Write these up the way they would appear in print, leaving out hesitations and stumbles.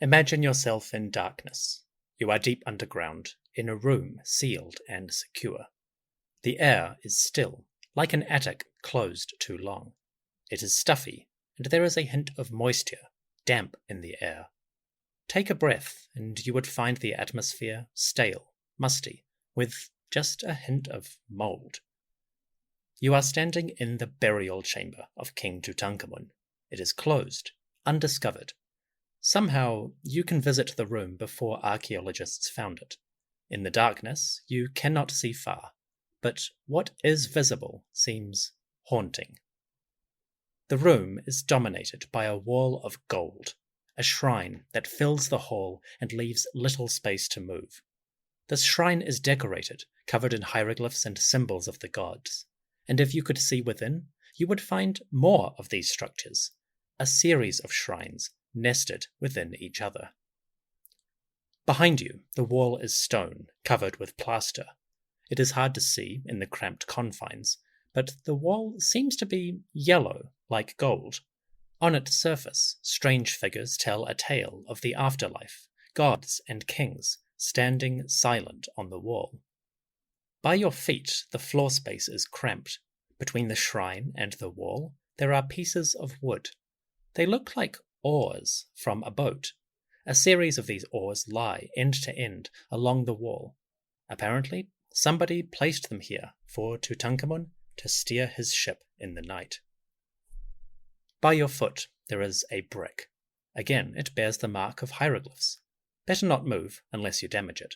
Imagine yourself in darkness. You are deep underground, in a room sealed and secure. The air is still, like an attic closed too long. It is stuffy, and there is a hint of moisture, damp in the air. Take a breath, and you would find the atmosphere stale, musty, with just a hint of mold. You are standing in the burial chamber of King Tutankhamun. It is closed, undiscovered. Somehow, you can visit the room before archaeologists found it. In the darkness, you cannot see far, but what is visible seems haunting. The room is dominated by a wall of gold, a shrine that fills the hall and leaves little space to move. This shrine is decorated, covered in hieroglyphs and symbols of the gods, and if you could see within, you would find more of these structures, a series of shrines nested within each other. Behind you, the wall is stone, covered with plaster. It is hard to see in the cramped confines, but the wall seems to be yellow, like gold. On its surface, strange figures tell a tale of the afterlife, gods and kings standing silent on the wall. By your feet, the floor space is cramped. Between the shrine and the wall, there are pieces of wood. They look like oars from a boat. A series of these oars lie end to end along the wall. Apparently, somebody placed them here for Tutankhamun to steer his ship in the night. By your foot, there is a brick. Again, it bears the mark of hieroglyphs. Better not move unless you damage it.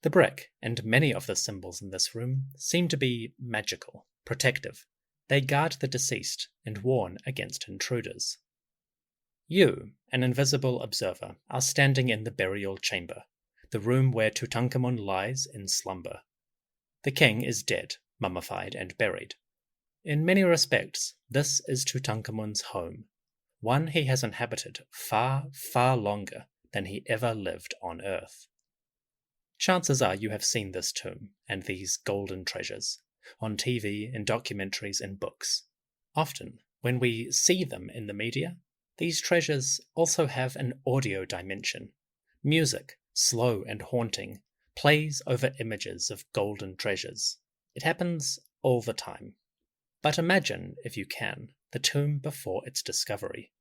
The brick, and many of the symbols in this room, seem to be magical, protective. They guard the deceased and warn against intruders. You, an invisible observer, are standing in the burial chamber, the room where Tutankhamun lies in slumber. The king is dead, mummified and buried. In many respects, this is Tutankhamun's home, one he has inhabited far, far longer than he ever lived on Earth. Chances are you have seen this tomb and these golden treasures on TV, in documentaries, and books. Often, when we see them in the media, these treasures also have an audio dimension. Music, slow and haunting, plays over images of golden treasures. It happens all the time. But imagine, if you can, the tomb before its discovery.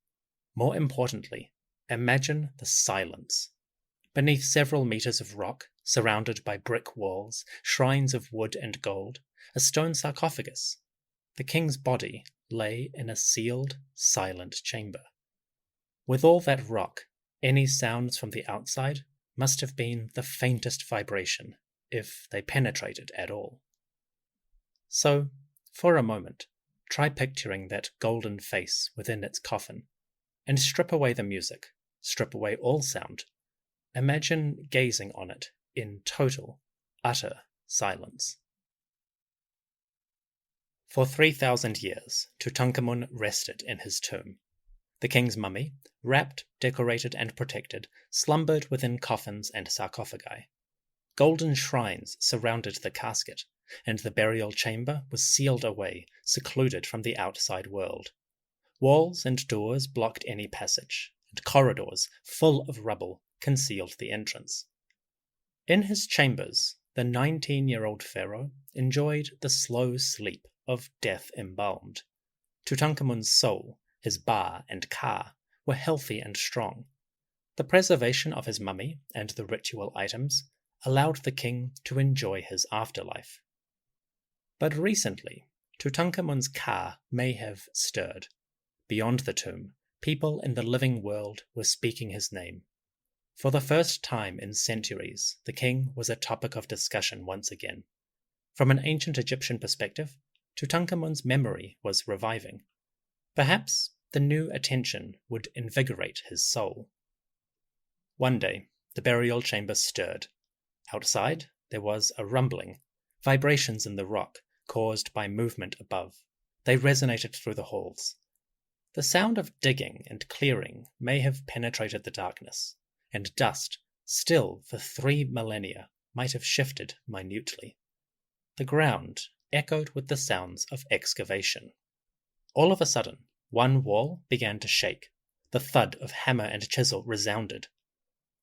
More importantly, imagine the silence. Beneath several meters of rock, surrounded by brick walls, shrines of wood and gold, a stone sarcophagus. The king's body lay in a sealed, silent chamber. With all that rock, any sounds from the outside must have been the faintest vibration, if they penetrated at all. So, for a moment, try picturing that golden face within its coffin, and strip away the music, strip away all sound. Imagine gazing on it in total, utter silence. For 3,000 years, Tutankhamun rested in his tomb. The king's mummy, wrapped, decorated, and protected, slumbered within coffins and sarcophagi. Golden shrines surrounded the casket, and the burial chamber was sealed away, secluded from the outside world. Walls and doors blocked any passage, and corridors, full of rubble, concealed the entrance. In his chambers, the 19-year-old pharaoh enjoyed the slow sleep of death embalmed. Tutankhamun's soul, his ba and ka, were healthy and strong. The preservation of his mummy and the ritual items allowed the king to enjoy his afterlife. But recently, Tutankhamun's ka may have stirred. Beyond the tomb, people in the living world were speaking his name. For the first time in centuries, the king was a topic of discussion once again. From an ancient Egyptian perspective, Tutankhamun's memory was reviving. Perhaps the new attention would invigorate his soul. One day, the burial chamber stirred. Outside, there was a rumbling, vibrations in the rock caused by movement above. They resonated through the halls. The sound of digging and clearing may have penetrated the darkness, and dust, still for 3 millennia, might have shifted minutely. The ground echoed with the sounds of excavation. All of a sudden, one wall began to shake. The thud of hammer and chisel resounded.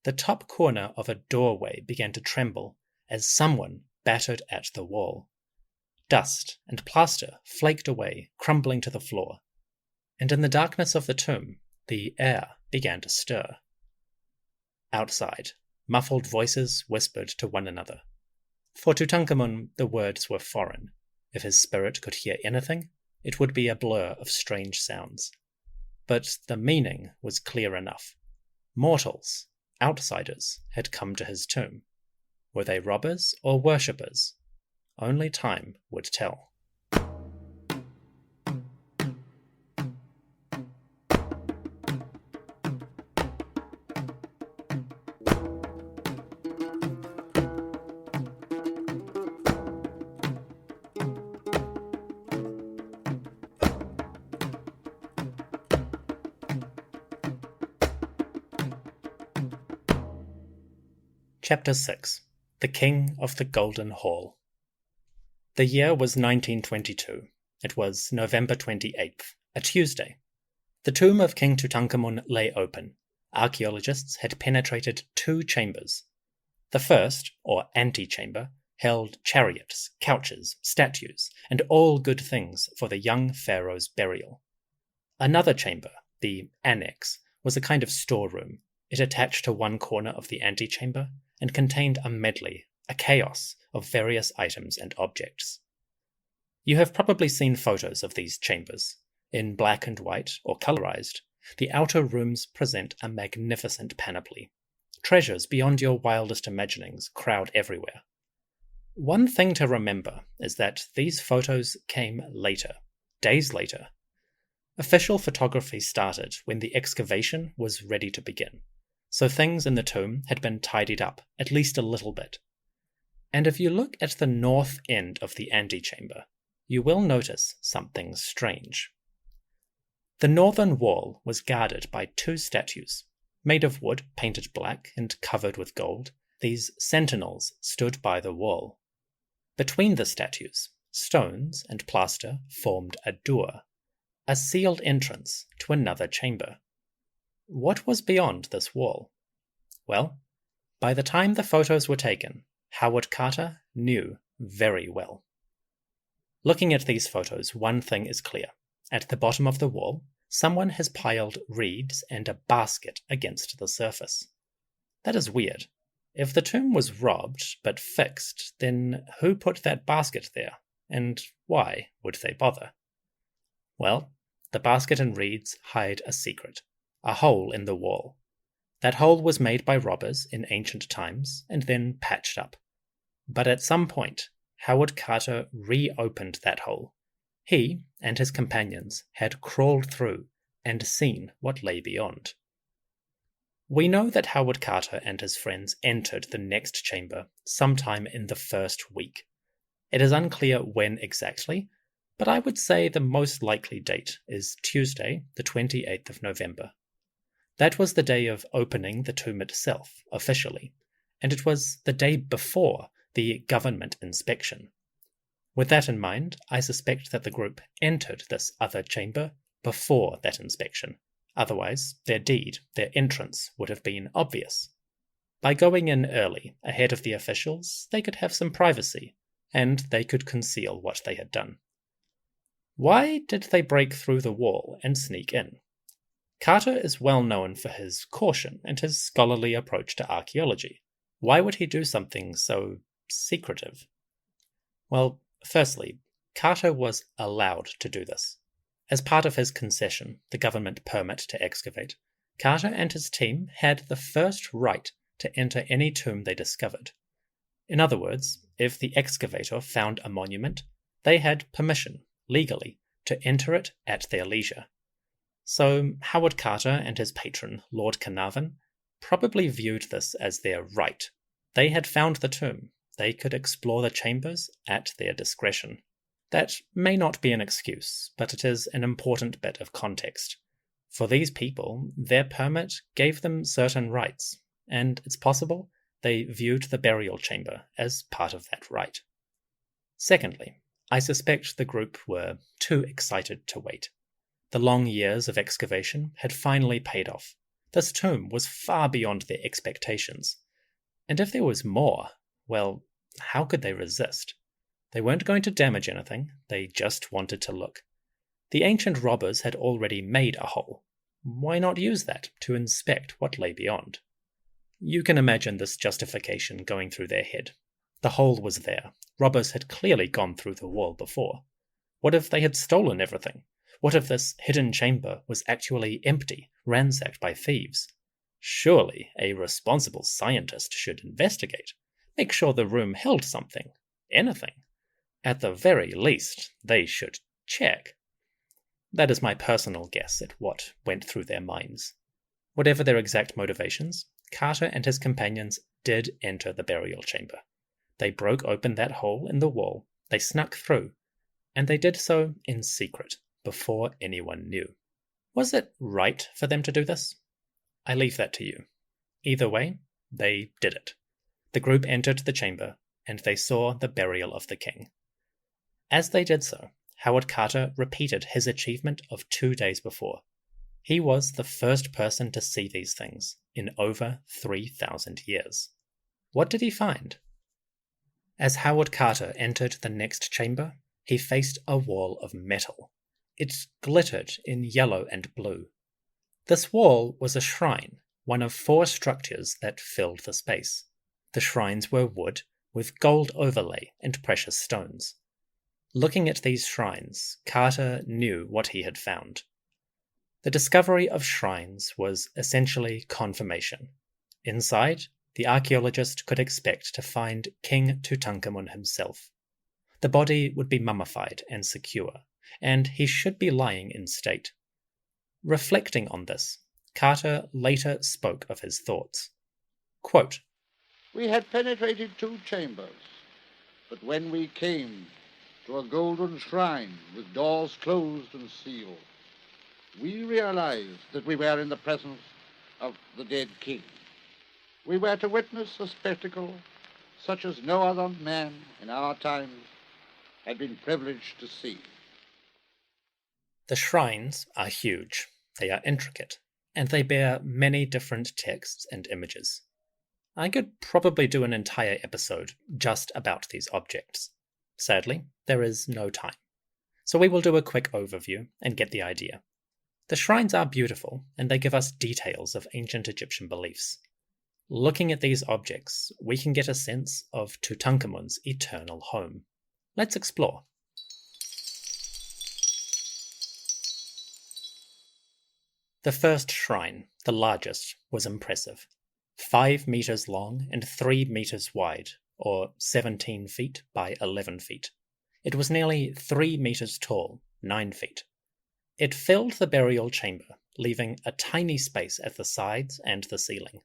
The top corner of a doorway began to tremble as someone battered at the wall. Dust and plaster flaked away, crumbling to the floor, and in the darkness of the tomb, the air began to stir. Outside, muffled voices whispered to one another. For Tutankhamun, the words were foreign. If his spirit could hear anything, it would be a blur of strange sounds. But the meaning was clear enough. Mortals, outsiders, had come to his tomb. Were they robbers or worshippers? Only time would tell. Chapter 6. The King of the Golden Hall. The year was 1922. It was November 28th, a Tuesday. The tomb of King Tutankhamun lay open. Archaeologists had penetrated 2 chambers. The first, or antechamber, held chariots, couches, statues, and all good things for the young pharaoh's burial. Another chamber, the annex, was a kind of storeroom. It attached to one corner of the antechamber and contained a medley, a chaos of various items and objects. You have probably seen photos of these chambers. In black and white, or colorized, the outer rooms present a magnificent panoply. Treasures beyond your wildest imaginings crowd everywhere. One thing to remember is that these photos came later, days later. Official photography started when the excavation was ready to begin, so things in the tomb had been tidied up at least a little bit. And if you look at the north end of the antechamber, you will notice something strange. The northern wall was guarded by 2 statues. Made of wood painted black and covered with gold, these sentinels stood by the wall. Between the statues, stones and plaster formed a door, a sealed entrance to another chamber. What was beyond this wall? Well, by the time the photos were taken, Howard Carter knew very well. Looking at these photos, one thing is clear. At the bottom of the wall, someone has piled reeds and a basket against the surface. That is weird. If the tomb was robbed but fixed, then who put that basket there, and why would they bother? Well, the basket and reeds hide a secret, a hole in the wall. That hole was made by robbers in ancient times and then patched up. But at some point, Howard Carter reopened that hole. He and his companions had crawled through and seen what lay beyond. We know that Howard Carter and his friends entered the next chamber sometime in the first week. It is unclear when exactly, but I would say the most likely date is Tuesday, the 28th of November. That was the day of opening the tomb itself, officially, and it was the day before the government inspection. With that in mind, I suspect that the group entered this other chamber before that inspection. Otherwise, their entrance would have been obvious. By going in early, ahead of the officials, they could have some privacy, and they could conceal what they had done. Why did they break through the wall and sneak in? Carter is well known for his caution and his scholarly approach to archaeology. Why would he do something so secretive? Well, firstly, Carter was allowed to do this. As part of his concession, the government permit to excavate, Carter and his team had the first right to enter any tomb they discovered. In other words, if the excavator found a monument, they had permission, legally, to enter it at their leisure. So Howard Carter and his patron, Lord Carnarvon, probably viewed this as their right. They had found the tomb. They could explore the chambers at their discretion. That may not be an excuse, but it is an important bit of context. For these people, their permit gave them certain rights, and it's possible they viewed the burial chamber as part of that right. Secondly, I suspect the group were too excited to wait. The long years of excavation had finally paid off. This tomb was far beyond their expectations. And if there was more, well, how could they resist? They weren't going to damage anything, they just wanted to look. The ancient robbers had already made a hole. Why not use that to inspect what lay beyond? You can imagine this justification going through their head. The hole was there. Robbers had clearly gone through the wall before. What if they had stolen everything? What if this hidden chamber was actually empty, ransacked by thieves? Surely a responsible scientist should investigate. Make sure the room held something. Anything. At the very least, they should check. That is my personal guess at what went through their minds. Whatever their exact motivations, Carter and his companions did enter the burial chamber. They broke open that hole in the wall, they snuck through, and they did so in secret, before anyone knew. Was it right for them to do this? I leave that to you. Either way, they did it. The group entered the chamber, and they saw the burial of the king. As they did so, Howard Carter repeated his achievement of 2 days before. He was the first person to see these things in over 3,000 years. What did he find? As Howard Carter entered the next chamber, he faced a wall of metal. It glittered in yellow and blue. This wall was a shrine, one of 4 structures that filled the space. The shrines were wood, with gold overlay and precious stones. Looking at these shrines, Carter knew what he had found. The discovery of shrines was essentially confirmation. Inside, the archaeologist could expect to find King Tutankhamun himself. The body would be mummified and secure, and he should be lying in state. Reflecting on this, Carter later spoke of his thoughts. Quote, "We had penetrated 2 chambers, but when we came to a golden shrine with doors closed and sealed, we realized that we were in the presence of the dead king. We were to witness a spectacle such as no other man in our times had been privileged to see." The shrines are huge, they are intricate, and they bear many different texts and images. I could probably do an entire episode just about these objects. Sadly, there is no time. So we will do a quick overview and get the idea. The shrines are beautiful, and they give us details of ancient Egyptian beliefs. Looking at these objects, we can get a sense of Tutankhamun's eternal home. Let's explore. The first shrine, the largest, was impressive. 5 meters long and 3 meters wide, or 17 feet by 11 feet. It was nearly 3 meters tall, 9 feet. It filled the burial chamber, leaving a tiny space at the sides and the ceiling.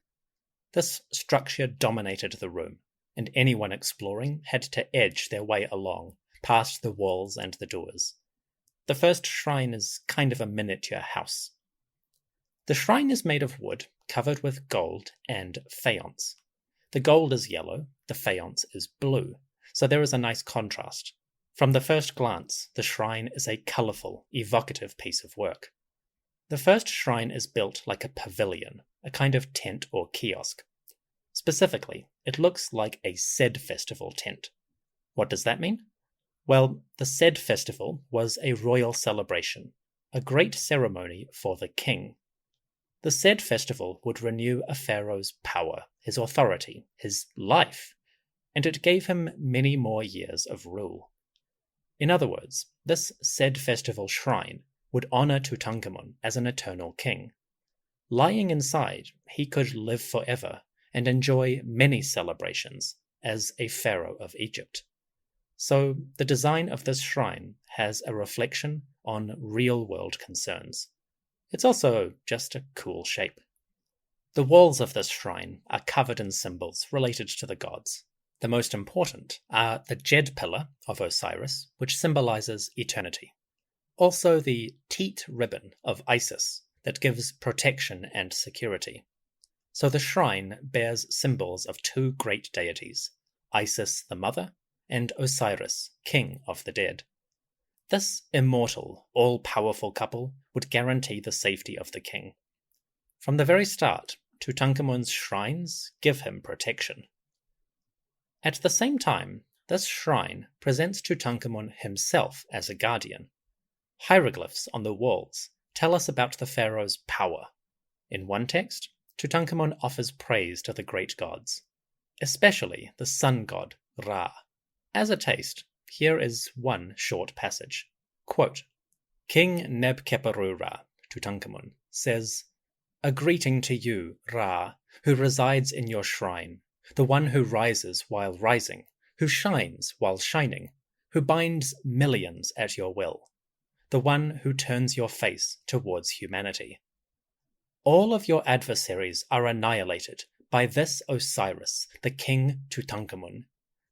This structure dominated the room, and anyone exploring had to edge their way along, past the walls and the doors. The first shrine is kind of a miniature house. The shrine is made of wood, covered with gold and faience. The gold is yellow, the faience is blue, so there is a nice contrast. From the first glance, the shrine is a colourful, evocative piece of work. The first shrine is built like a pavilion, a kind of tent or kiosk. Specifically, it looks like a Sed festival tent. What does that mean? Well, the Sed festival was a royal celebration, a great ceremony for the king. The Sed festival would renew a pharaoh's power, his authority, his life, and it gave him many more years of rule. In other words, this Sed festival shrine would honor Tutankhamun as an eternal king. Lying inside, he could live forever and enjoy many celebrations as a pharaoh of Egypt. So the design of this shrine has a reflection on real-world concerns. It's also just a cool shape. The walls of this shrine are covered in symbols related to the gods. The most important are the Jed pillar of Osiris, which symbolizes eternity. Also the Teat ribbon of Isis, that gives protection and security. So the shrine bears symbols of 2 great deities, Isis the mother and Osiris, king of the dead. This immortal, all-powerful couple would guarantee the safety of the king. From the very start, Tutankhamun's shrines give him protection. At the same time, this shrine presents Tutankhamun himself as a guardian. Hieroglyphs on the walls tell us about the pharaoh's power. In one text, Tutankhamun offers praise to the great gods, especially the sun god Ra. As a taste, here is one short passage. Quote, King Neb-Keperu-Ra, Tutankhamun, says, "A greeting to you, Ra, who resides in your shrine, the one who rises while rising, who shines while shining, who binds millions at your will, the one who turns your face towards humanity. All of your adversaries are annihilated by this Osiris, the King Tutankhamun.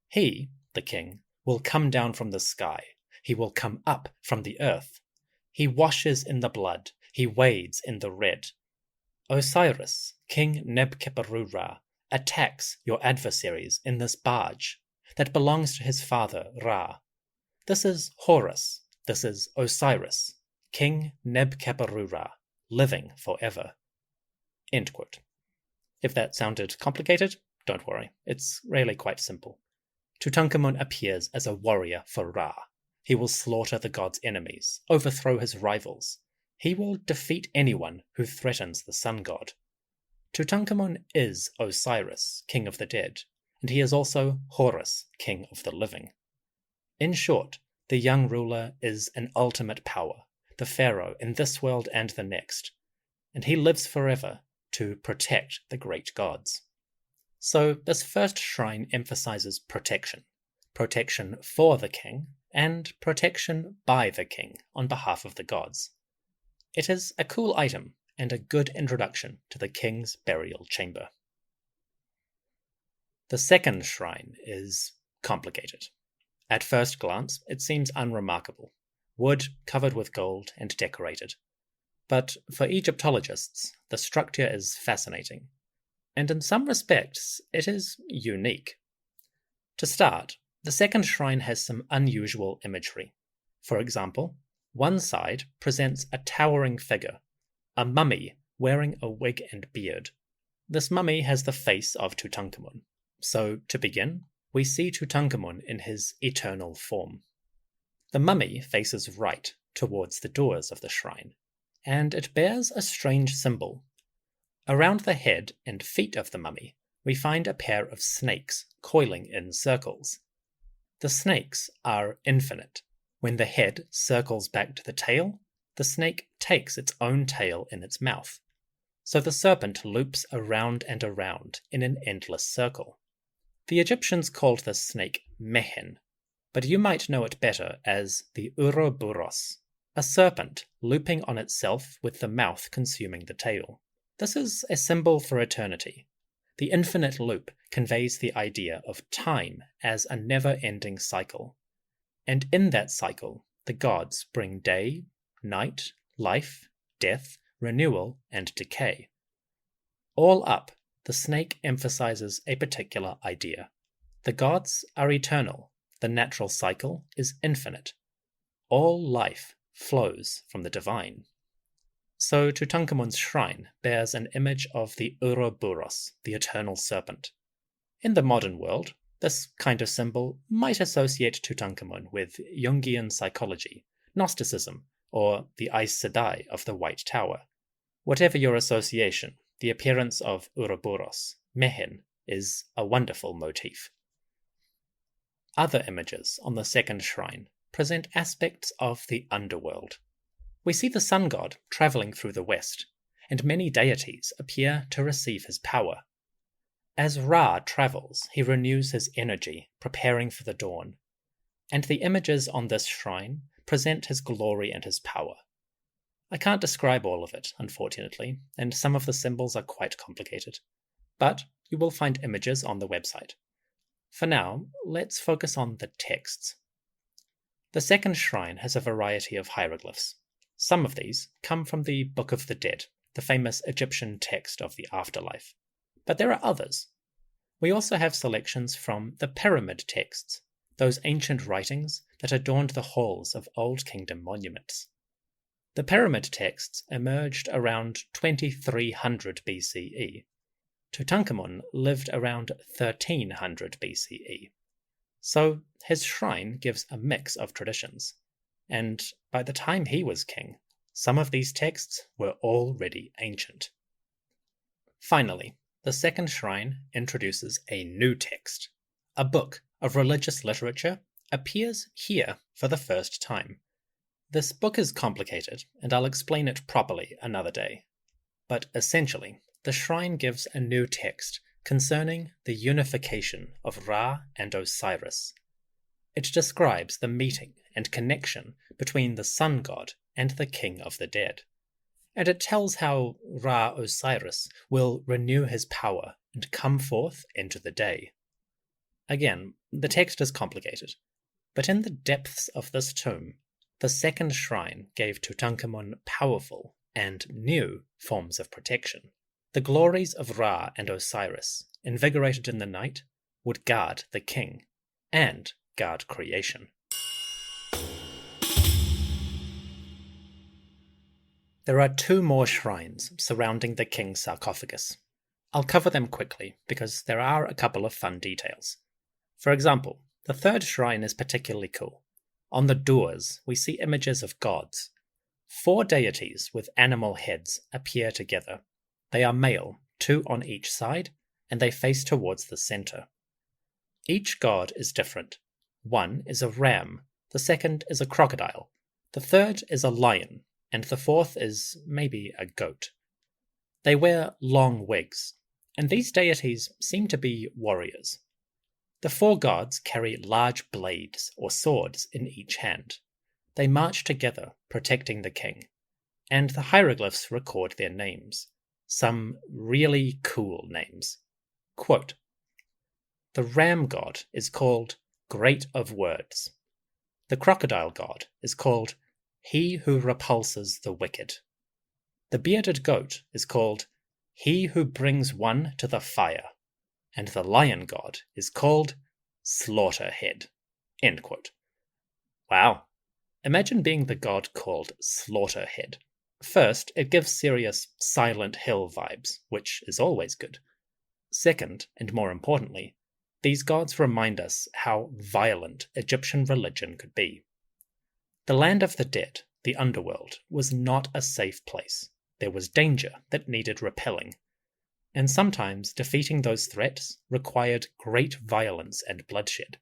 He, the king, will come down from the sky. He will come up from the earth. He washes in the blood. He wades in the red. Osiris, King Neb-Keperu-Ra, attacks your adversaries in this barge that belongs to his father Ra. This is Horus. This is Osiris, King Neb-Keperu-Ra, living forever." End quote. If that sounded complicated, don't worry. It's really quite simple. Tutankhamun appears as a warrior for Ra. He will slaughter the god's enemies, overthrow his rivals. He will defeat anyone who threatens the sun god. Tutankhamun is Osiris, king of the dead, and he is also Horus, king of the living. In short, the young ruler is an ultimate power, the pharaoh in this world and the next, and he lives forever to protect the great gods. So this first shrine emphasizes protection for the king, and protection by the king on behalf of the gods. It is a cool item and a good introduction to the king's burial chamber. The second shrine is complicated. At first glance, it seems unremarkable, wood covered with gold and decorated. But for Egyptologists, the structure is fascinating, and in some respects, it is unique. To start, the second shrine has some unusual imagery. For example, one side presents a towering figure, a mummy wearing a wig and beard. This mummy has the face of Tutankhamun. So, to begin, we see Tutankhamun in his eternal form. The mummy faces right, towards the doors of the shrine, and it bears a strange symbol. Around the head and feet of the mummy, we find a pair of snakes coiling in circles. The snakes are infinite. When the head circles back to the tail, the snake takes its own tail in its mouth. So the serpent loops around and around in an endless circle. The Egyptians called this snake Mehen, but you might know it better as the Ouroboros, a serpent looping on itself with the mouth consuming the tail. This is a symbol for eternity. The infinite loop conveys the idea of time as a never-ending cycle. And in that cycle, the gods bring day, night, life, death, renewal, and decay. All up, the snake emphasizes a particular idea. The gods are eternal. The natural cycle is infinite. All life flows from the divine. So Tutankhamun's shrine bears an image of the Ouroboros, the eternal serpent. In the modern world, this kind of symbol might associate Tutankhamun with Jungian psychology, Gnosticism, or the Aes Sedai of the White Tower. Whatever your association, the appearance of Ouroboros, Mehen, is a wonderful motif. Other images on the second shrine present aspects of the underworld. We see the sun god traveling through the west, and many deities appear to receive his power. As Ra travels, he renews his energy, preparing for the dawn, and the images on this shrine present his glory and his power. I can't describe all of it, unfortunately, and some of the symbols are quite complicated, but you will find images on the website. For now, let's focus on the texts. The second shrine has a variety of hieroglyphs. Some of these come from the Book of the Dead, the famous Egyptian text of the afterlife. But there are others. We also have selections from the pyramid texts, those ancient writings that adorned the halls of Old Kingdom monuments. The pyramid texts emerged around 2300 BCE. Tutankhamun lived around 1300 BCE. So his shrine gives a mix of traditions, and by the time he was king, some of these texts were already ancient. Finally, the second shrine introduces a new text. A book of religious literature appears here for the first time. This book is complicated, and I'll explain it properly another day. But essentially, the shrine gives a new text concerning the unification of Ra and Osiris. It describes the meeting and connection between the sun god and the king of the dead. And it tells how Ra Osiris will renew his power and come forth into the day. Again, the text is complicated, but in the depths of this tomb, the second shrine gave Tutankhamun powerful and new forms of protection. The glories of Ra and Osiris, invigorated in the night, would guard the king and guard creation. There are 2 more shrines surrounding the king's sarcophagus. I'll cover them quickly because there are a couple of fun details. For example, the third shrine is particularly cool. On the doors, we see images of gods. 4 deities with animal heads appear together. They are male, 2 on each side, and they face towards the center. Each god is different. One is a ram, the second is a crocodile, the third is a lion, and the fourth is maybe a goat. They wear long wigs, and these deities seem to be warriors. The 4 gods carry large blades or swords in each hand. They march together, protecting the king, and the hieroglyphs record their names. Some really cool names. Quote, "The ram god is called Great of Words. The crocodile god is called He who repulses the wicked. The bearded goat is called He who brings one to the fire. And the lion god is called Slaughterhead." End quote. Wow. Imagine being the god called Slaughterhead. First, it gives serious Silent Hill vibes, which is always good. Second, and more importantly, these gods remind us how violent Egyptian religion could be. The land of the dead, the underworld, was not a safe place. There was danger that needed repelling. And sometimes defeating those threats required great violence and bloodshed.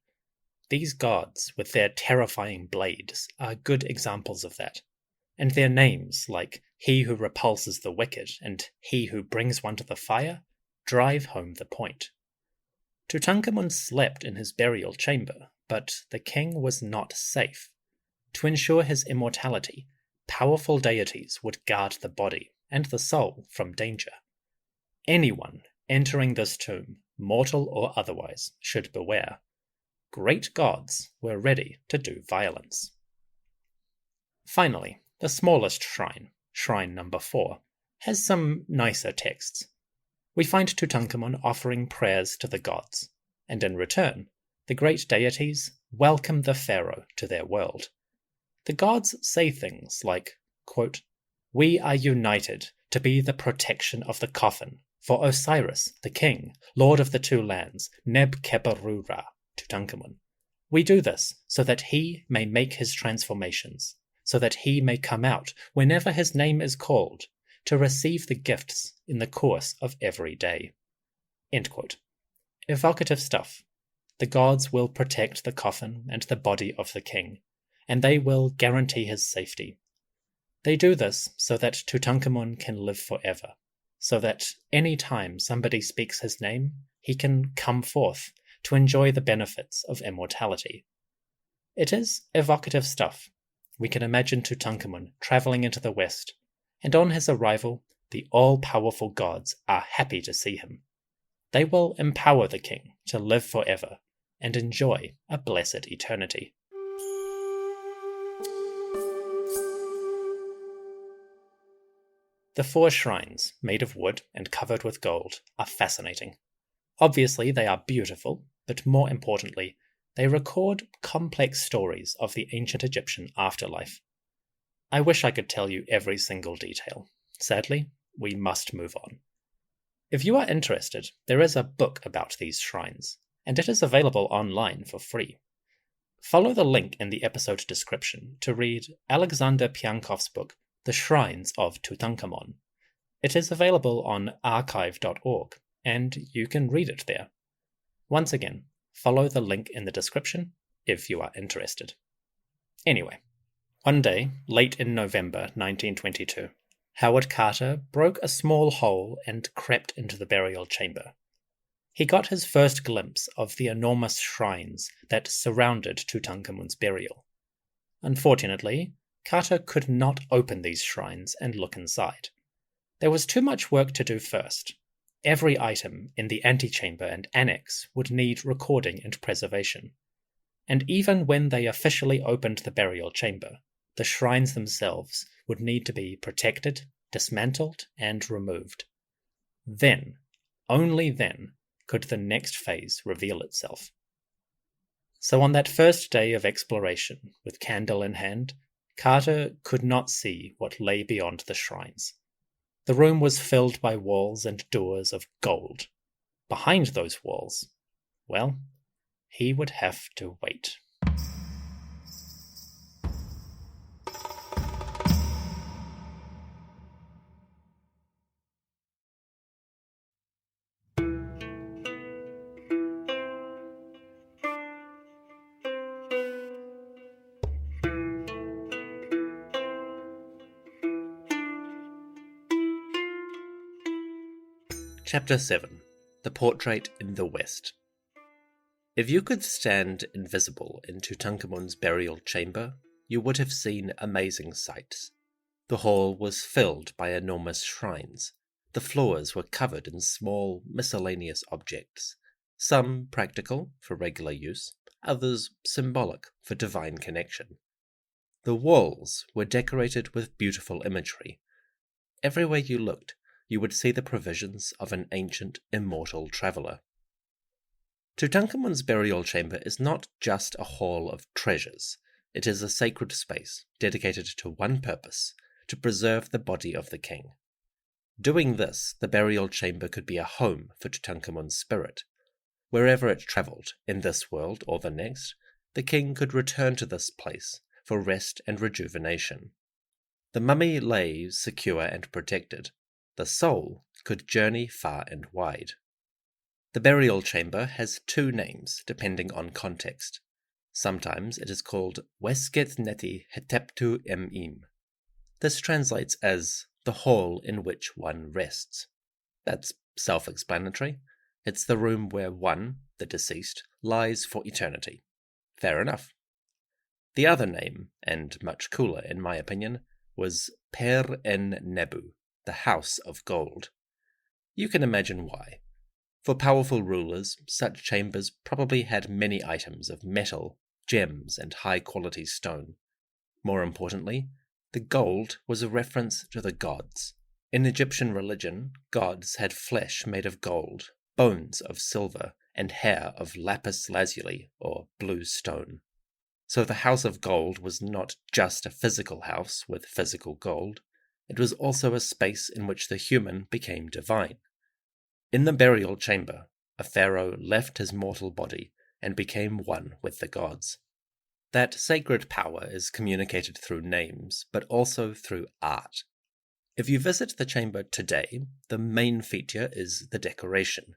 These gods, with their terrifying blades, are good examples of that. And their names, like He who repulses the wicked and He who brings one to the fire, drive home the point. Tutankhamun slept in his burial chamber, but the king was not safe. To ensure his immortality, powerful deities would guard the body and the soul from danger. Anyone entering this tomb, mortal or otherwise, should beware. Great gods were ready to do violence. Finally, the smallest shrine, shrine number 4, has some nicer texts. We find Tutankhamun offering prayers to the gods, and in return, the great deities welcome the pharaoh to their world. The gods say things like, quote, "We are united to be the protection of the coffin for Osiris, the king, lord of the 2 lands, Neb-Keberu-Ra, Tutankhamun. We do this so that he may make his transformations, so that he may come out whenever his name is called, to receive the gifts in the course of every day." End quote. Evocative stuff. The gods will protect the coffin and the body of the king, and they will guarantee his safety. They do this so that Tutankhamun can live forever, so that any time somebody speaks his name, he can come forth to enjoy the benefits of immortality. It is evocative stuff. We can imagine Tutankhamun traveling into the West, and on his arrival, the all-powerful gods are happy to see him. They will empower the king to live forever and enjoy a blessed eternity. The 4 shrines, made of wood and covered with gold, are fascinating. Obviously, they are beautiful, but more importantly, They record complex stories of the ancient Egyptian afterlife. I wish I could tell you every single detail. Sadly, we must move on. If you are interested, there is a book about these shrines, and it is available online for free. Follow the link in the episode description to read Alexander Piankov's book, The Shrines of Tutankhamun. It is available on archive.org, and you can read it there. Once again, follow the link in the description if you are interested. Anyway, one day, late in November 1922, Howard Carter broke a small hole and crept into the burial chamber. He got his first glimpse of the enormous shrines that surrounded Tutankhamun's burial. Unfortunately, Carter could not open these shrines and look inside. There was too much work to do first. Every item in the antechamber and annex would need recording and preservation. And even when they officially opened the burial chamber, the shrines themselves would need to be protected, dismantled, and removed. Then, only then, could the next phase reveal itself. So on that first day of exploration, with candle in hand, Carter could not see what lay beyond the shrines. The room was filled by walls and doors of gold. Behind those walls, well, he would have to wait. Chapter 7. The Portrait in the West. If you could stand invisible in Tutankhamun's burial chamber, you would have seen amazing sights. The hall was filled by enormous shrines. The floors were covered in small, miscellaneous objects, some practical for regular use, others symbolic for divine connection. The walls were decorated with beautiful imagery. Everywhere you looked, you would see the provisions of an ancient, immortal traveller. Tutankhamun's burial chamber is not just a hall of treasures. It is a sacred space dedicated to one purpose, to preserve the body of the king. Doing this, the burial chamber could be a home for Tutankhamun's spirit. Wherever it travelled, in this world or the next, the king could return to this place for rest and rejuvenation. The mummy lay secure and protected. The soul could journey far and wide. The burial chamber has two names depending on context. Sometimes it is called Wesket Neti Heteptu Emim. This translates as the hall in which one rests. That's self-explanatory. It's the room where one, the deceased, lies for eternity. Fair enough. The other name, and much cooler in my opinion, was Per en Nebu, the House of Gold. You can imagine why. For powerful rulers, such chambers probably had many items of metal, gems, and high-quality stone. More importantly, the gold was a reference to the gods. In Egyptian religion, gods had flesh made of gold, bones of silver, and hair of lapis lazuli, or blue stone. So the House of Gold was not just a physical house with physical gold. It was also a space in which the human became divine. In the burial chamber, a pharaoh left his mortal body and became one with the gods. That sacred power is communicated through names, but also through art. If you visit the chamber today, the main feature is the decoration.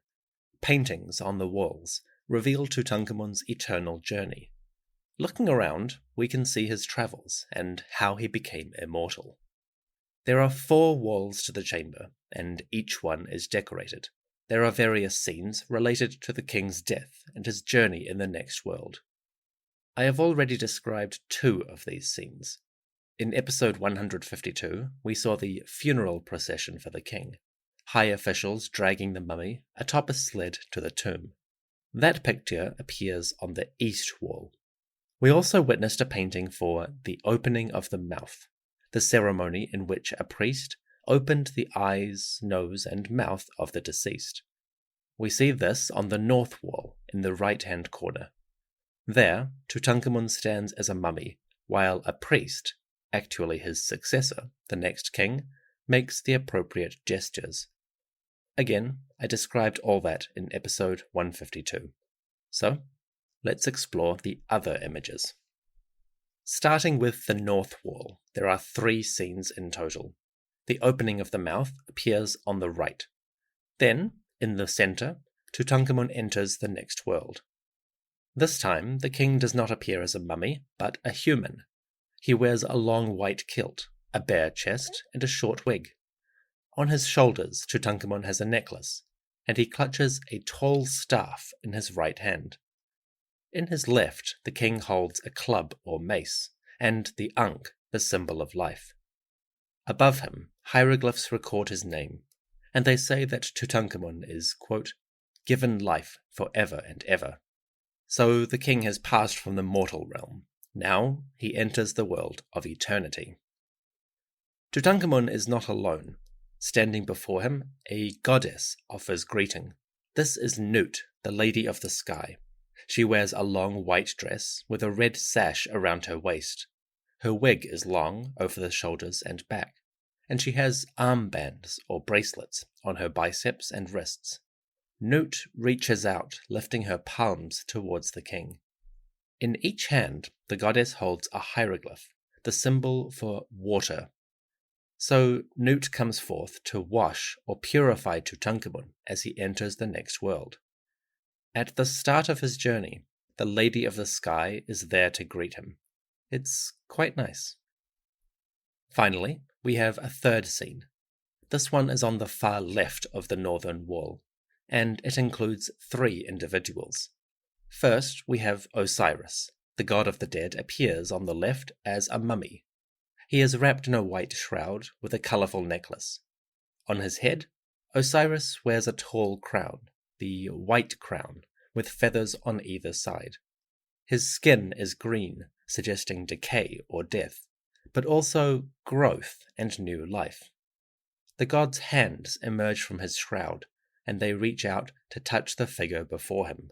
Paintings on the walls reveal Tutankhamun's eternal journey. Looking around, we can see his travels and how he became immortal. There are 4 walls to the chamber, and each one is decorated. There are various scenes related to the king's death and his journey in the next world. I have already described 2 of these scenes. In episode 152, we saw the funeral procession for the king, high officials dragging the mummy atop a sled to the tomb. That picture appears on the east wall. We also witnessed a painting for the opening of the mouth, the ceremony in which a priest opened the eyes, nose, and mouth of the deceased. We see this on the north wall in the right-hand corner. There, Tutankhamun stands as a mummy, while a priest, actually his successor, the next king, makes the appropriate gestures. Again, I described all that in episode 152. So, let's explore the other images. Starting with the north wall, there are 3 scenes in total. The opening of the mouth appears on the right. Then, in the center, Tutankhamun enters the next world. This time, the king does not appear as a mummy, but a human. He wears a long white kilt, a bare chest, and a short wig. On his shoulders, Tutankhamun has a necklace, and he clutches a tall staff in his right hand. In his left, the king holds a club or mace, and the Ankh, the symbol of life. Above him, hieroglyphs record his name, and they say that Tutankhamun is, quote, given life for ever and ever. So the king has passed from the mortal realm. Now he enters the world of eternity. Tutankhamun is not alone. Standing before him, a goddess offers greeting. This is Nut, the Lady of the Sky. She wears a long white dress with a red sash around her waist. Her wig is long over the shoulders and back, and she has armbands or bracelets on her biceps and wrists. Nut reaches out, lifting her palms towards the king. In each hand, the goddess holds a hieroglyph, the symbol for water. So Nut comes forth to wash or purify Tutankhamun as he enters the next world. At the start of his journey, the Lady of the Sky is there to greet him. It's quite nice. Finally, we have a third scene. This one is on the far left of the northern wall, and it includes 3 individuals. First, we have Osiris. The god of the dead appears on the left as a mummy. He is wrapped in a white shroud with a colourful necklace. On his head, Osiris wears a tall crown, the white crown, with feathers on either side. His skin is green, suggesting decay or death, but also growth and new life. The god's hands emerge from his shroud, and they reach out to touch the figure before him.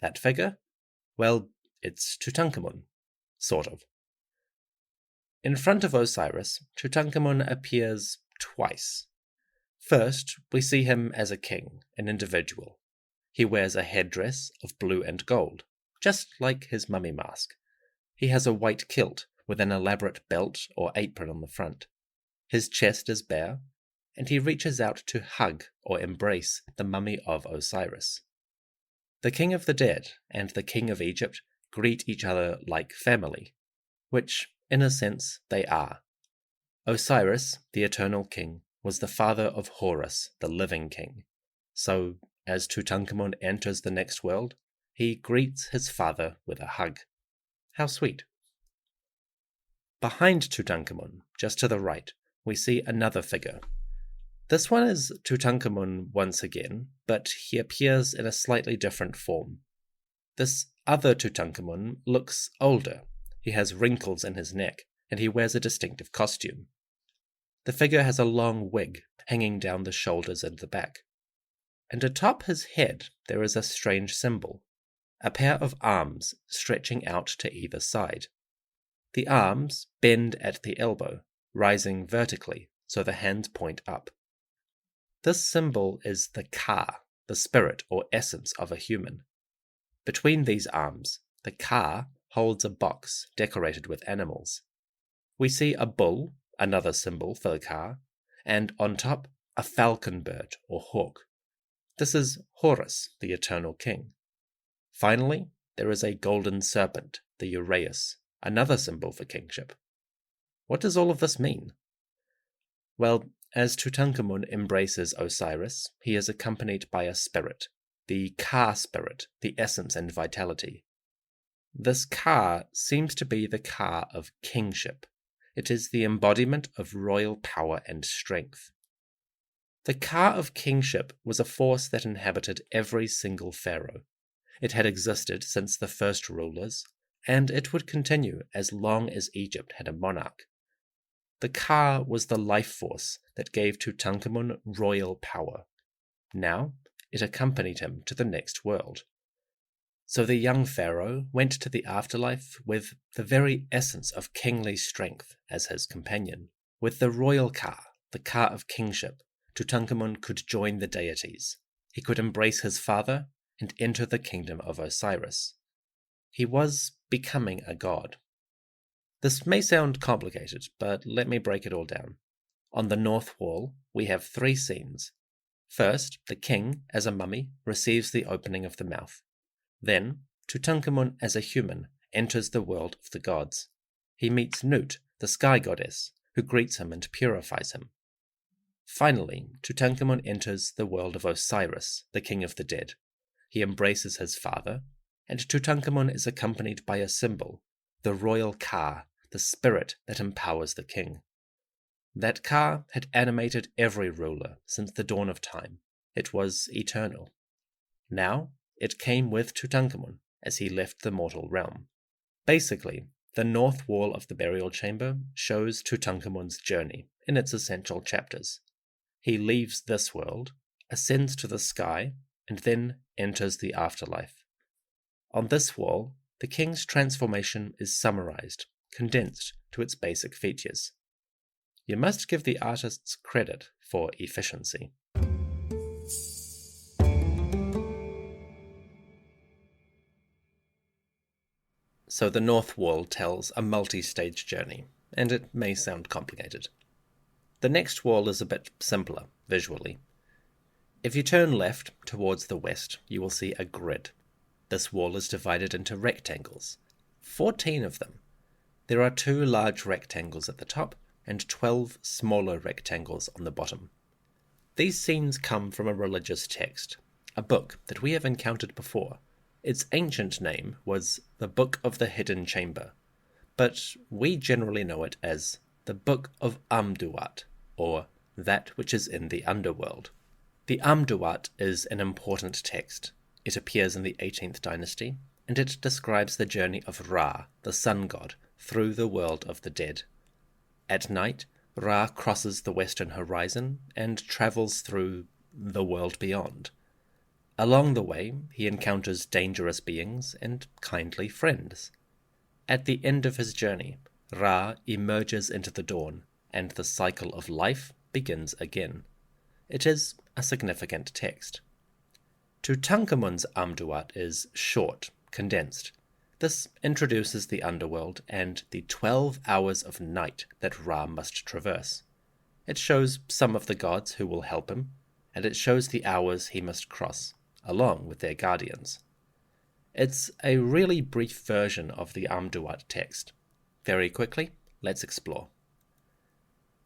That figure? Well, it's Tutankhamun. Sort of. In front of Osiris, Tutankhamun appears twice. First, we see him as a king, an individual. He wears a headdress of blue and gold, just like his mummy mask. He has a white kilt with an elaborate belt or apron on the front. His chest is bare, and he reaches out to hug or embrace the mummy of Osiris. The king of the dead and the king of Egypt greet each other like family, which, in a sense, they are. Osiris, the eternal king, was the father of Horus, the living king. So, as Tutankhamun enters the next world, he greets his father with a hug. How sweet. Behind Tutankhamun, just to the right, we see another figure. This one is Tutankhamun once again, but he appears in a slightly different form. This other Tutankhamun looks older. He has wrinkles in his neck, and he wears a distinctive costume. The figure has a long wig hanging down the shoulders and the back. And atop his head there is a strange symbol, a pair of arms stretching out to either side. The arms bend at the elbow, rising vertically so the hands point up. This symbol is the Ka, the spirit or essence of a human. Between these arms, the Ka holds a box decorated with animals. We see a bull, another symbol for the Ka, and on top, a falcon bird or hawk. This is Horus, the eternal king. Finally, there is a golden serpent, the Uraeus, another symbol for kingship. What does all of this mean? Well, as Tutankhamun embraces Osiris, he is accompanied by a spirit, the Ka spirit, the essence and vitality. This Ka seems to be the Ka of kingship. It is the embodiment of royal power and strength. The Ka of kingship was a force that inhabited every single pharaoh. It had existed since the first rulers, and it would continue as long as Egypt had a monarch. The Ka was the life force that gave Tutankhamun royal power. Now, it accompanied him to the next world. So the young pharaoh went to the afterlife with the very essence of kingly strength as his companion. With the royal ka, the ka of kingship, Tutankhamun could join the deities. He could embrace his father and enter the kingdom of Osiris. He was becoming a god. This may sound complicated, but let me break it all down. On the north wall, we have 3 scenes. First, the king, as a mummy, receives the opening of the mouth. Then, Tutankhamun, as a human, enters the world of the gods. He meets Nut, the sky goddess, who greets him and purifies him. Finally, Tutankhamun enters the world of Osiris, the king of the dead. He embraces his father, and Tutankhamun is accompanied by a symbol, the royal ka, the spirit that empowers the king. That ka had animated every ruler since the dawn of time. It was eternal. Now, it came with Tutankhamun as he left the mortal realm. Basically, the north wall of the burial chamber shows Tutankhamun's journey in its essential chapters. He leaves this world, ascends to the sky, and then enters the afterlife. On this wall, the king's transformation is summarized, condensed to its basic features. You must give the artists credit for efficiency. So the north wall tells a multi-stage journey, and it may sound complicated. The next wall is a bit simpler, visually. If you turn left towards the west, you will see a grid. This wall is divided into rectangles, 14 of them. There are 2 large rectangles at the top, and 12 smaller rectangles on the bottom. These scenes come from a religious text, a book that we have encountered before. Its ancient name was the Book of the Hidden Chamber, but we generally know it as the Book of Amduat, or that which is in the underworld. The Amduat is an important text. It appears in the 18th dynasty, and it describes the journey of Ra, the sun god, through the world of the dead. At night, Ra crosses the western horizon and travels through the world beyond. Along the way, he encounters dangerous beings and kindly friends. At the end of his journey, Ra emerges into the dawn, and the cycle of life begins again. It is a significant text. Tutankhamun's Amduat is short, condensed. This introduces the underworld and the 12 hours of night that Ra must traverse. It shows some of the gods who will help him, and it shows the hours he must cross, along with their guardians. It's a really brief version of the Amduat text. Very quickly, let's explore.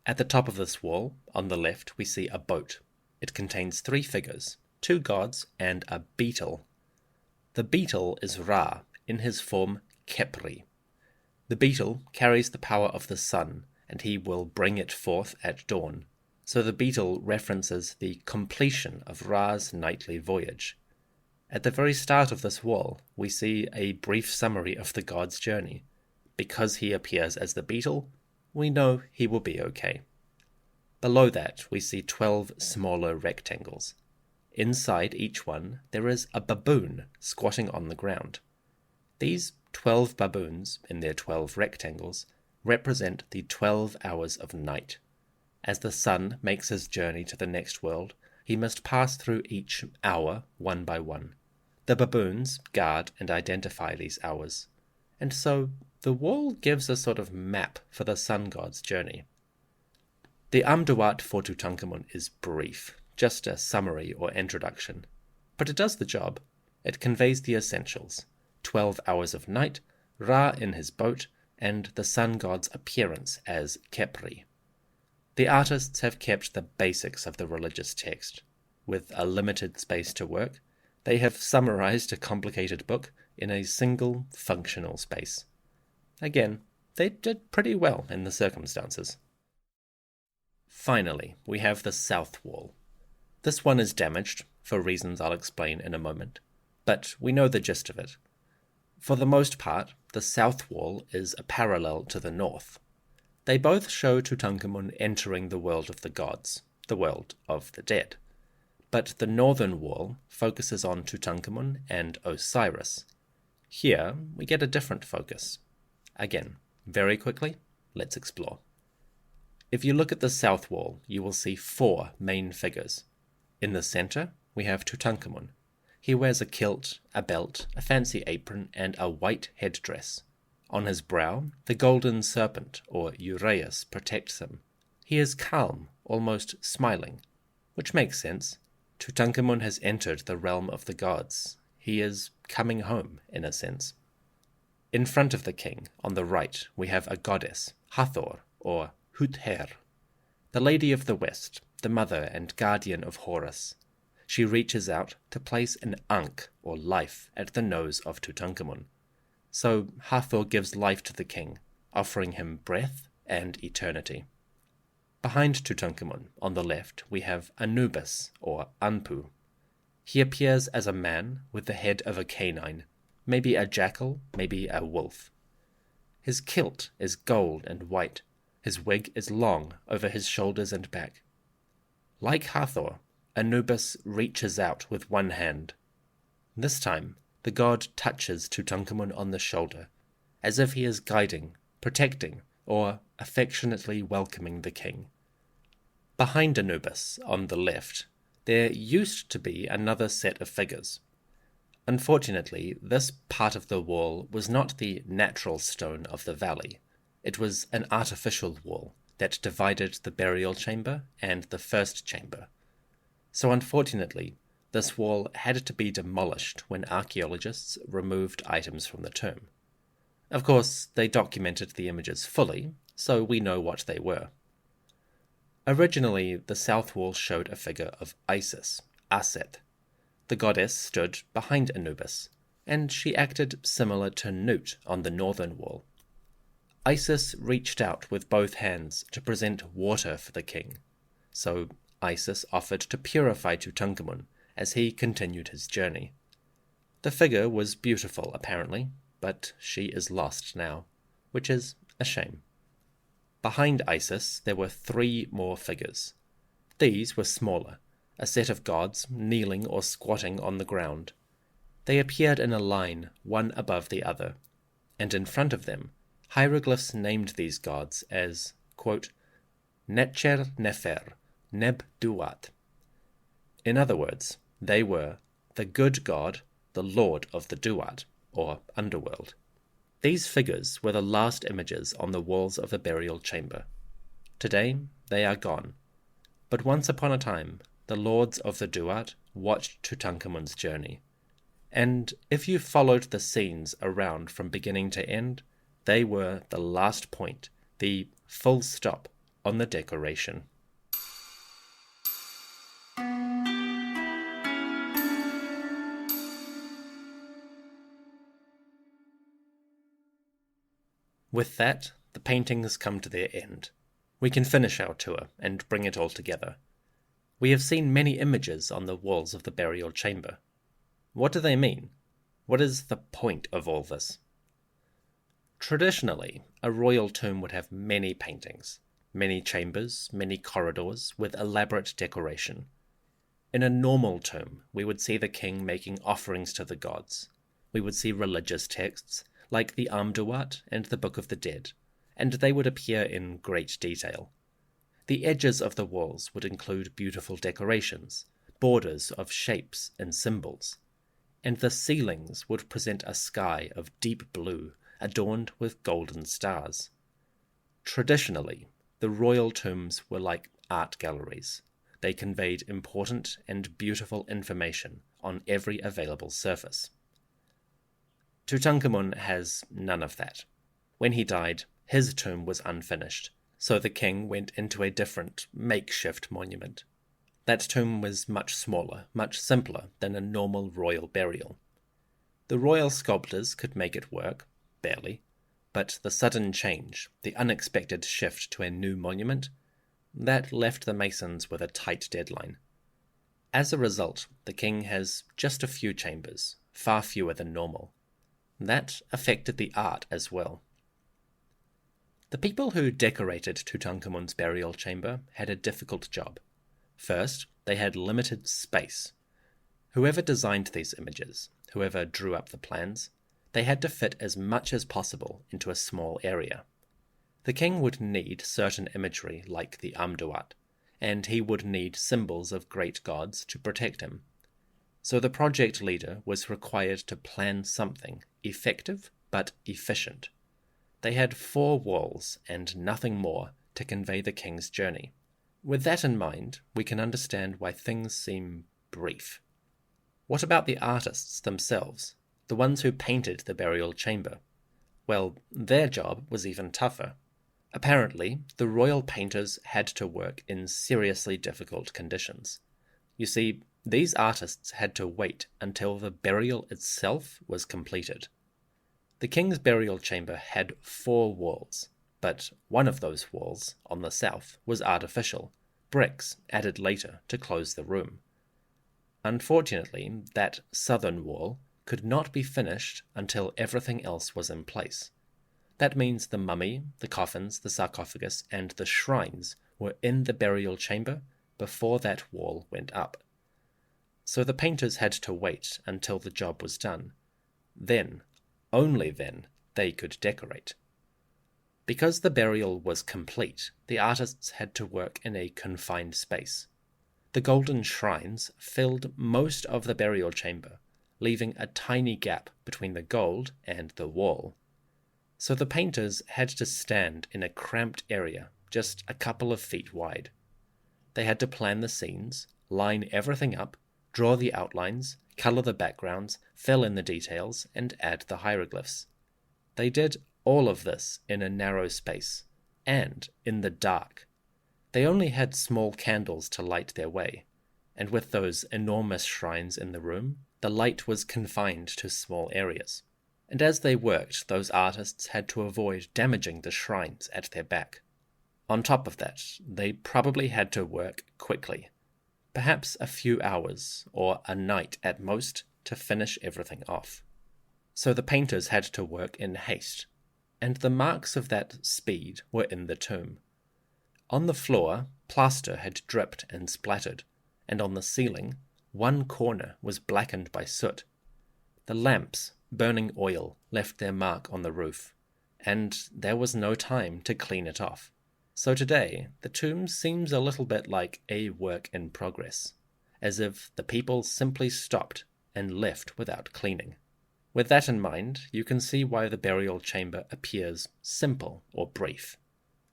At the top of this wall, on the left, we see a boat. It contains 3 figures, 2 gods and a beetle. The beetle is Ra, in his form Khepri. The beetle carries the power of the sun, and he will bring it forth at dawn. So the beetle references the completion of Ra's nightly voyage. At the very start of this wall, we see a brief summary of the god's journey. Because he appears as the beetle, we know he will be okay. Below that, we see 12 smaller rectangles. Inside each one, there is a baboon squatting on the ground. These 12 baboons, in their 12 rectangles, represent the 12 hours of night. As the sun makes his journey to the next world, he must pass through each hour one by one. The baboons guard and identify these hours, and so the wall gives a sort of map for the sun god's journey. The Amduat for Tutankhamun is brief, just a summary or introduction, but it does the job. It conveys the essentials: 12 hours of night, Ra in his boat, and the sun god's appearance as Khepri. The artists have kept the basics of the religious text. With a limited space to work, they have summarized a complicated book in a single functional space. Again, they did pretty well in the circumstances. Finally, we have the south wall. This one is damaged, for reasons I'll explain in a moment, but we know the gist of it. For the most part, the south wall is a parallel to the north. They both show Tutankhamun entering the world of the gods, the world of the dead. But the northern wall focuses on Tutankhamun and Osiris. Here, we get a different focus. Again, very quickly, let's explore. If you look at the south wall, you will see 4 main figures. In the center, we have Tutankhamun. He wears a kilt, a belt, a fancy apron, and a white headdress. On his brow, the golden serpent, or uraeus, protects him. He is calm, almost smiling, which makes sense. Tutankhamun has entered the realm of the gods. He is coming home, in a sense. In front of the king, on the right, we have a goddess, Hathor, or Huther, the Lady of the West, the mother and guardian of Horus. She reaches out to place an Ankh, or life, at the nose of Tutankhamun. So Hathor gives life to the king, offering him breath and eternity. Behind Tutankhamun, on the left, we have Anubis, or Anpu. He appears as a man with the head of a canine, maybe a jackal, maybe a wolf. His kilt is gold and white. His wig is long over his shoulders and back. Like Hathor, Anubis reaches out with one hand. This time, the god touches Tutankhamun on the shoulder, as if he is guiding, protecting, or affectionately welcoming the king. Behind Anubis, on the left, there used to be another set of figures. Unfortunately, this part of the wall was not the natural stone of the valley. It was an artificial wall that divided the burial chamber and the first chamber. So unfortunately, this wall had to be demolished when archaeologists removed items from the tomb. Of course, they documented the images fully, so we know what they were. Originally, the south wall showed a figure of Isis, Assaad. The goddess stood behind Anubis, and she acted similar to Nut on the northern wall. Isis reached out with both hands to present water for the king, so Isis offered to purify Tutankhamun as he continued his journey. The figure was beautiful, apparently, but she is lost now, which is a shame. Behind Isis, there were 3 more figures. These were smaller, a set of gods kneeling or squatting on the ground. They appeared in a line, one above the other, and in front of them, hieroglyphs named these gods as, quote, Netcher Nefer, Neb Duat. In other words, they were the good god, the lord of the Duat, or underworld. These figures were the last images on the walls of the burial chamber. Today, they are gone. But once upon a time, the lords of the Duat watched Tutankhamun's journey. And if you followed the scenes around from beginning to end, they were the last point, the full stop on the decoration. With that, the paintings come to their end. We can finish our tour and bring it all together. We have seen many images on the walls of the burial chamber. What do they mean? What is the point of all this? Traditionally, a royal tomb would have many paintings, many chambers, many corridors with elaborate decoration. In a normal tomb, we would see the king making offerings to the gods. We would see religious texts, like the Amduat and the Book of the Dead, and they would appear in great detail. The edges of the walls would include beautiful decorations, borders of shapes and symbols, and the ceilings would present a sky of deep blue adorned with golden stars. Traditionally, the royal tombs were like art galleries. They conveyed important and beautiful information on every available surface. Tutankhamun has none of that. When he died, his tomb was unfinished, so the king went into a different, makeshift monument. That tomb was much smaller, much simpler than a normal royal burial. The royal sculptors could make it work, barely, but the sudden change, the unexpected shift to a new monument, that left the masons with a tight deadline. As a result, the king has just a few chambers, far fewer than normal. That affected the art as well. The people who decorated Tutankhamun's burial chamber had a difficult job. First, they had limited space. Whoever designed these images, whoever drew up the plans, they had to fit as much as possible into a small area. The king would need certain imagery like the Amduat, and he would need symbols of great gods to protect him. So the project leader was required to plan something effective but efficient. They had 4 walls and nothing more to convey the king's journey. With that in mind, we can understand why things seem brief. What about the artists themselves, the ones who painted the burial chamber? Well, their job was even tougher. Apparently, the royal painters had to work in seriously difficult conditions. You see, these artists had to wait until the burial itself was completed. The king's burial chamber had 4 walls, but one of those walls, on the south, was artificial, bricks added later to close the room. Unfortunately, that southern wall could not be finished until everything else was in place. That means the mummy, the coffins, the sarcophagus, and the shrines were in the burial chamber before that wall went up. So the painters had to wait until the job was done. Then, only then, they could decorate. Because the burial was complete, the artists had to work in a confined space. The golden shrines filled most of the burial chamber, leaving a tiny gap between the gold and the wall. So the painters had to stand in a cramped area just a couple of feet wide. They had to plan the scenes, line everything up, draw the outlines, color the backgrounds, fill in the details, and add the hieroglyphs. They did all of this in a narrow space, and in the dark. They only had small candles to light their way, and with those enormous shrines in the room, the light was confined to small areas. And as they worked, those artists had to avoid damaging the shrines at their back. On top of that, they probably had to work quickly, perhaps a few hours or a night at most to finish everything off. So the painters had to work in haste, and the marks of that speed were in the tomb. On the floor, plaster had dripped and splattered, and on the ceiling, one corner was blackened by soot. The lamps, burning oil, left their mark on the roof, and there was no time to clean it off. So today, the tomb seems a little bit like a work in progress, as if the people simply stopped and left without cleaning. With that in mind, you can see why the burial chamber appears simple or brief.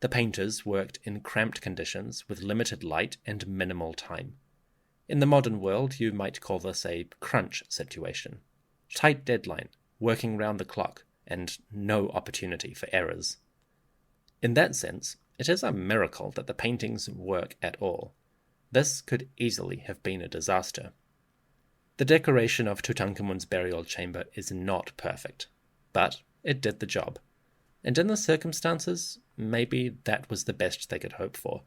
The painters worked in cramped conditions with limited light and minimal time. In the modern world, you might call this a crunch situation. Tight deadline, working round the clock, and no opportunity for errors. In that sense, it is a miracle that the paintings work at all. This could easily have been a disaster. The decoration of Tutankhamun's burial chamber is not perfect, but it did the job. And in the circumstances, maybe that was the best they could hope for.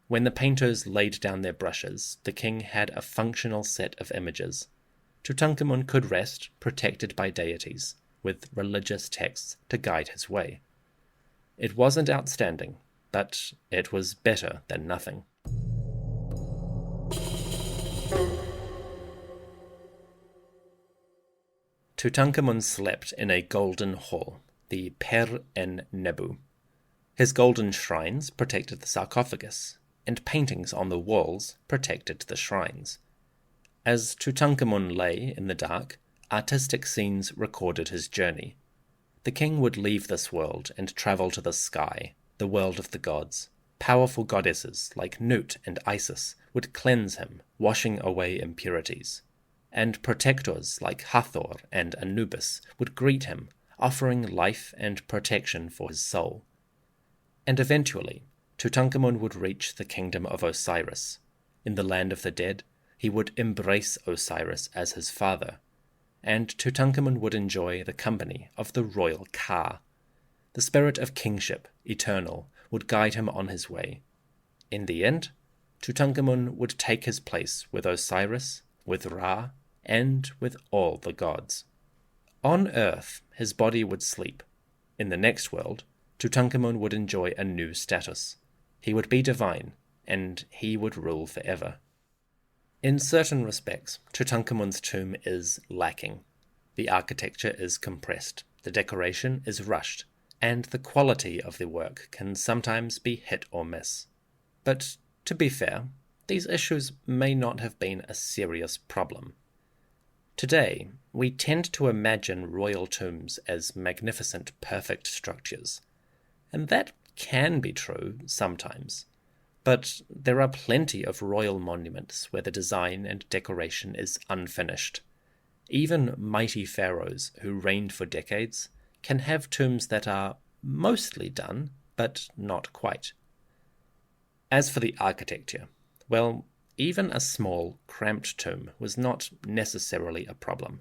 When the painters laid down their brushes, the king had a functional set of images. Tutankhamun could rest, protected by deities, with religious texts to guide his way. It wasn't outstanding, but it was better than nothing. Tutankhamun slept in a golden hall, the Per-en-Nebu. His golden shrines protected the sarcophagus, and paintings on the walls protected the shrines. As Tutankhamun lay in the dark, artistic scenes recorded his journey. The king would leave this world and travel to the sky, the world of the gods. Powerful goddesses like Nut and Isis would cleanse him, washing away impurities. And protectors like Hathor and Anubis would greet him, offering life and protection for his soul. And eventually, Tutankhamun would reach the kingdom of Osiris. In the land of the dead, he would embrace Osiris as his father, and Tutankhamun would enjoy the company of the royal Ka. The spirit of kingship, eternal, would guide him on his way. In the end, Tutankhamun would take his place with Osiris, with Ra, and with all the gods. On earth, his body would sleep. In the next world, Tutankhamun would enjoy a new status. He would be divine, and he would rule forever. In certain respects, Tutankhamun's tomb is lacking. The architecture is compressed, the decoration is rushed, and the quality of the work can sometimes be hit or miss. But to be fair, these issues may not have been a serious problem. Today, we tend to imagine royal tombs as magnificent, perfect structures, and that can be true sometimes. But there are plenty of royal monuments where the design and decoration is unfinished. Even mighty pharaohs who reigned for decades can have tombs that are mostly done, but not quite. As for the architecture, well, even a small, cramped tomb was not necessarily a problem.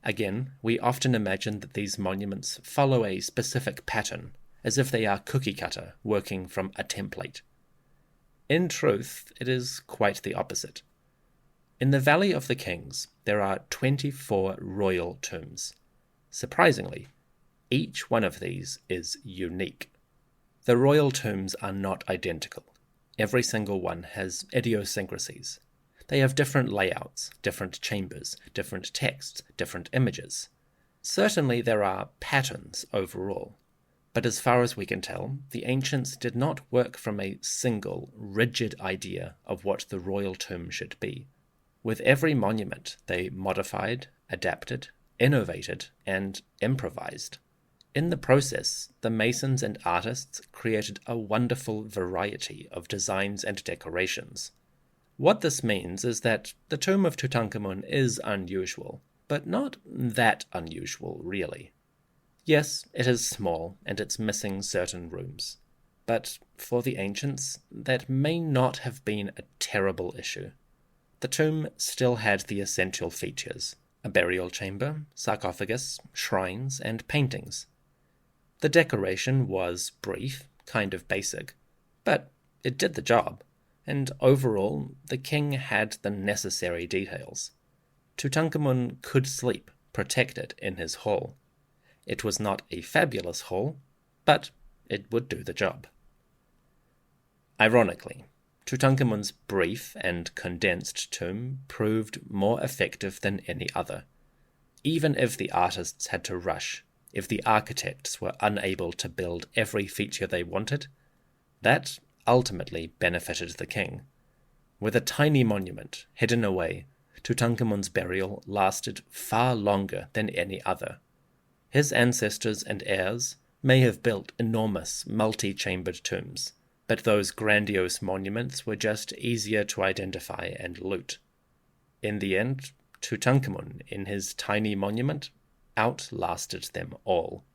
Again, we often imagine that these monuments follow a specific pattern, as if they are cookie-cutter working from a template. In truth, it is quite the opposite. In the Valley of the Kings, there are 24 royal tombs. Surprisingly, each one of these is unique. The royal tombs are not identical. Every single one has idiosyncrasies. They have different layouts, different chambers, different texts, different images. Certainly there are patterns overall, but as far as we can tell, the ancients did not work from a single, rigid idea of what the royal tomb should be. With every monument, they modified, adapted, innovated, and improvised. In the process, the masons and artists created a wonderful variety of designs and decorations. What this means is that the tomb of Tutankhamun is unusual, but not that unusual, really. Yes, it is small, and it's missing certain rooms. But for the ancients, that may not have been a terrible issue. The tomb still had the essential features: a burial chamber, sarcophagus, shrines, and paintings. The decoration was brief, kind of basic, but it did the job, and overall, the king had the necessary details. Tutankhamun could sleep, protected in his hall. It was not a fabulous hall, but it would do the job. Ironically, Tutankhamun's brief and condensed tomb proved more effective than any other. Even if the artists had to rush, if the architects were unable to build every feature they wanted, that ultimately benefited the king. With a tiny monument hidden away, Tutankhamun's burial lasted far longer than any other. His ancestors and heirs may have built enormous, multi-chambered tombs, but those grandiose monuments were just easier to identify and loot. In the end, Tutankhamun, in his tiny monument, outlasted them all.